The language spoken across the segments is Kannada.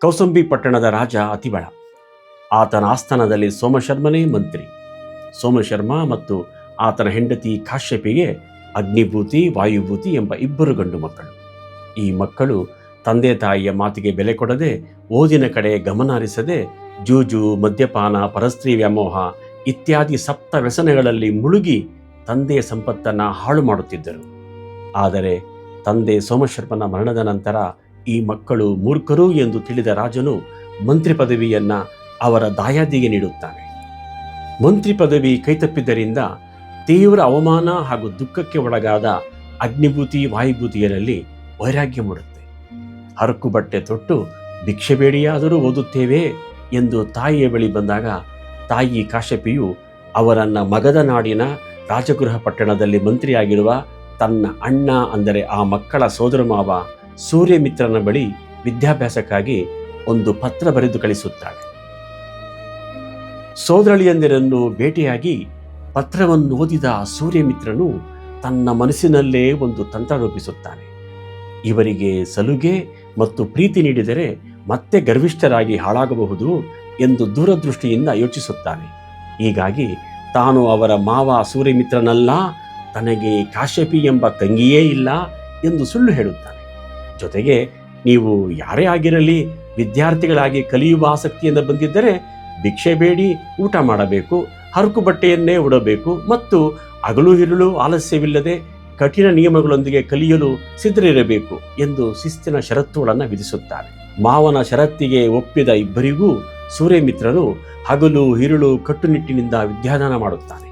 ಕೌಸಂಬಿ ಪಟ್ಟಣದ ರಾಜ ಅತಿಬಳ. ಆತನ ಆಸ್ಥಾನದಲ್ಲಿ ಸೋಮಶರ್ಮನೇ ಮಂತ್ರಿ. ಸೋಮಶರ್ಮ ಮತ್ತು ಆತನ ಹೆಂಡತಿ ಕಾಶ್ಯಪಿಗೆ ಅಗ್ನಿಭೂತಿ, ವಾಯುಭೂತಿ ಎಂಬ ಇಬ್ಬರು ಗಂಡು ಮಕ್ಕಳು. ಈ ಮಕ್ಕಳು ತಂದೆ ತಾಯಿಯ ಮಾತಿಗೆ ಬೆಲೆ ಕೊಡದೆ, ಓದಿನ ಕಡೆ ಗಮನ ಹರಿಸದೆ, ಜೂಜು, ಮದ್ಯಪಾನ, ಪರಸ್ತ್ರೀ ವ್ಯಾಮೋಹ ಇತ್ಯಾದಿ ಸಪ್ತ ವ್ಯಸನಗಳಲ್ಲಿ ಮುಳುಗಿ ತಂದೆಯ ಸಂಪತ್ತನ್ನು ಹಾಳು ಮಾಡುತ್ತಿದ್ದರು. ಆದರೆ ತಂದೆ ಸೋಮಶರ್ಮನ ಮರಣದ ನಂತರ ಈ ಮಕ್ಕಳು ಮೂರ್ಖರು ಎಂದು ತಿಳಿದ ರಾಜನು ಮಂತ್ರಿ ಪದವಿಯನ್ನು ಅವರ ದಾಯಾದಿಗೆ ನೀಡುತ್ತಾನೆ. ಮಂತ್ರಿ ಪದವಿ ಕೈತಪ್ಪಿದ್ದರಿಂದ ತೀವ್ರ ಅವಮಾನ ಹಾಗೂ ದುಃಖಕ್ಕೆ ಒಳಗಾದ ಅಗ್ನಿಭೂತಿ, ವಾಯುಭೂತಿಯರಲ್ಲಿ ವೈರಾಗ್ಯ ಮೂಡುತ್ತೆ. ಹರಕು ಬಟ್ಟೆ ತೊಟ್ಟು ಭಿಕ್ಷೆ ಬೇಡಿಯಾದರೂ ಓದುತ್ತೇವೆ ಎಂದು ತಾಯಿಯ ಬಳಿ ಬಂದಾಗ ತಾಯಿ ಕಾಶ್ಯಪಿಯು ಅವರನ್ನು ಮಗಧ ನಾಡಿನ ರಾಜಗೃಹ ಪಟ್ಟಣದಲ್ಲಿ ಮಂತ್ರಿಯಾಗಿರುವ ತನ್ನ ಅಣ್ಣ, ಅಂದರೆ ಆ ಮಕ್ಕಳ ಸೋದರ ಮಾವ ಸೂರ್ಯಮಿತ್ರನ ಬಳಿ ವಿದ್ಯಾಭ್ಯಾಸಕ್ಕಾಗಿ ಒಂದು ಪತ್ರ ಬರೆದು ಕಳಿಸುತ್ತಾಳೆ. ಸೋದರಳಿಯಂದಿರನ್ನು ಭೇಟಿಯಾಗಿ ಪತ್ರವನ್ನು ಓದಿದ ಸೂರ್ಯಮಿತ್ರನು ತನ್ನ ಮನಸ್ಸಿನಲ್ಲೇ ಒಂದು ತಂತ್ರ ರೂಪಿಸುತ್ತಾನೆ. ಇವರಿಗೆ ಸಲುಗೆ ಮತ್ತು ಪ್ರೀತಿ ನೀಡಿದರೆ ಮತ್ತೆ ಗರ್ವಿಷ್ಠರಾಗಿ ಹಾಳಾಗಬಹುದು ಎಂದು ದೂರದೃಷ್ಟಿಯಿಂದ ಯೋಚಿಸುತ್ತಾನೆ. ಹೀಗಾಗಿ ತಾನು ಅವರ ಮಾವ ಸೂರ್ಯಮಿತ್ರನಲ್ಲ, ತನಗೆ ಕಾಶ್ಯಪಿ ಎಂಬ ತಂಗಿಯೇ ಇಲ್ಲ ಎಂದು ಸುಳ್ಳು ಹೇಳುತ್ತಾನೆ. ಜೊತೆಗೆ, ನೀವು ಯಾರೇ ಆಗಿರಲಿ ವಿದ್ಯಾರ್ಥಿಗಳಾಗಿ ಕಲಿಯುವ ಆಸಕ್ತಿಯಿಂದ ಬಂದಿದ್ದರೆ ಭಿಕ್ಷೆ ಬೇಡಿ ಊಟ ಮಾಡಬೇಕು, ಹರಕು ಬಟ್ಟೆಯನ್ನೇ ಉಡಬೇಕು ಮತ್ತು ಹಗಲು ಇರುಳು ಆಲಸ್ಯವಿಲ್ಲದೆ ಕಠಿಣ ನಿಯಮಗಳೊಂದಿಗೆ ಕಲಿಯಲು ಸಿದ್ಧರಿರಬೇಕು ಎಂದು ಶಿಸ್ತಿನ ಷರತ್ತುಗಳನ್ನು ವಿಧಿಸುತ್ತಾನೆ. ಮಾವನ ಷರತ್ತಿಗೆ ಒಪ್ಪಿದ ಇಬ್ಬರಿಗೂ ಸೂರ್ಯಮಿತ್ರನು ಹಗಲು ಇರುಳು ಕಟ್ಟುನಿಟ್ಟಿನಿಂದ ವಿದ್ಯಾದಾನ ಮಾಡುತ್ತಾನೆ.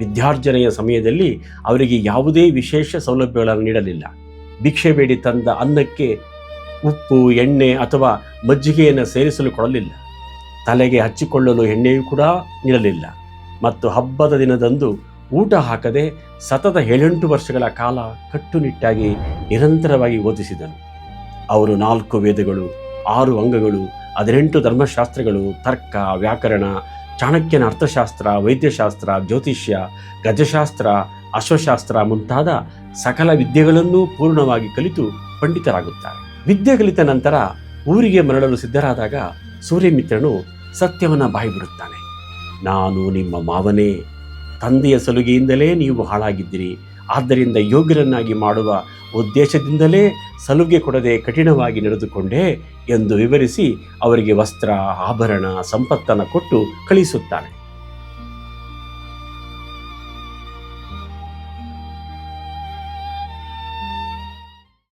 ವಿದ್ಯಾರ್ಜನೆಯ ಸಮಯದಲ್ಲಿ ಅವರಿಗೆ ಯಾವುದೇ ವಿಶೇಷ ಸೌಲಭ್ಯಗಳನ್ನು ನೀಡಲಿಲ್ಲ. ಭಿಕ್ಷೆ ಬೇಡಿ ತಂದ ಅನ್ನಕ್ಕೆ ಉಪ್ಪು, ಎಣ್ಣೆ ಅಥವಾ ಮಜ್ಜಿಗೆಯನ್ನು ಸೇರಿಸಲು ಕೊಡಲಿಲ್ಲ. ತಲೆಗೆ ಹಚ್ಚಿಕೊಳ್ಳಲು ಎಣ್ಣೆಯೂ ಕೂಡ ನೀಡಲಿಲ್ಲ. ಮತ್ತು ಹಬ್ಬದ ದಿನದಂದು ಊಟ ಹಾಕದೆ ಸತತ 7-8 ವರ್ಷಗಳ ಕಾಲ ಕಟ್ಟುನಿಟ್ಟಾಗಿ ನಿರಂತರವಾಗಿ ಓದಿಸಿದನು. ಅವರು 4 ವೇದಗಳು, 6 ಅಂಗಗಳು, 18 ಧರ್ಮಶಾಸ್ತ್ರಗಳು, ತರ್ಕ, ವ್ಯಾಕರಣ, ಚಾಣಕ್ಯನ ಅರ್ಥಶಾಸ್ತ್ರ, ವೈದ್ಯಶಾಸ್ತ್ರ, ಜ್ಯೋತಿಷ್ಯ, ಗಜಶಾಸ್ತ್ರ, ಅಶ್ವಶಾಸ್ತ್ರ ಮುಂತಾದ ಸಕಲ ವಿದ್ಯೆಗಳನ್ನೂ ಪೂರ್ಣವಾಗಿ ಕಲಿತು ಪಂಡಿತರಾಗುತ್ತಾರೆ. ವಿದ್ಯೆ ಕಲಿತ ನಂತರ ಊರಿಗೆ ಮರಳಲು ಸಿದ್ಧರಾದಾಗ ಸೂರ್ಯಮಿತ್ರನು ಸತ್ಯವನ್ನು ಬಾಯಿಬಿಡುತ್ತಾನೆ. ನಾನು ನಿಮ್ಮ ಮಾವನೇ, ತಂದೆಯ ಸಲುಗೆಯಿಂದಲೇ ನೀವು ಹಾಳಾಗಿದ್ದೀರಿ. ಆದ್ದರಿಂದ ಯೋಗ್ಯರನ್ನಾಗಿ ಮಾಡುವ ಉದ್ದೇಶದಿಂದಲೇ ಸಲುಗೆ ಕೊಡದೆ ಕಠಿಣವಾಗಿ ನಡೆದುಕೊಂಡೆ ಎಂದು ವಿವರಿಸಿ ಅವರಿಗೆ ವಸ್ತ್ರ, ಆಭರಣ, ಸಂಪತ್ತನ್ನು ಕೊಟ್ಟು ಕಳಿಸುತ್ತಾನೆ.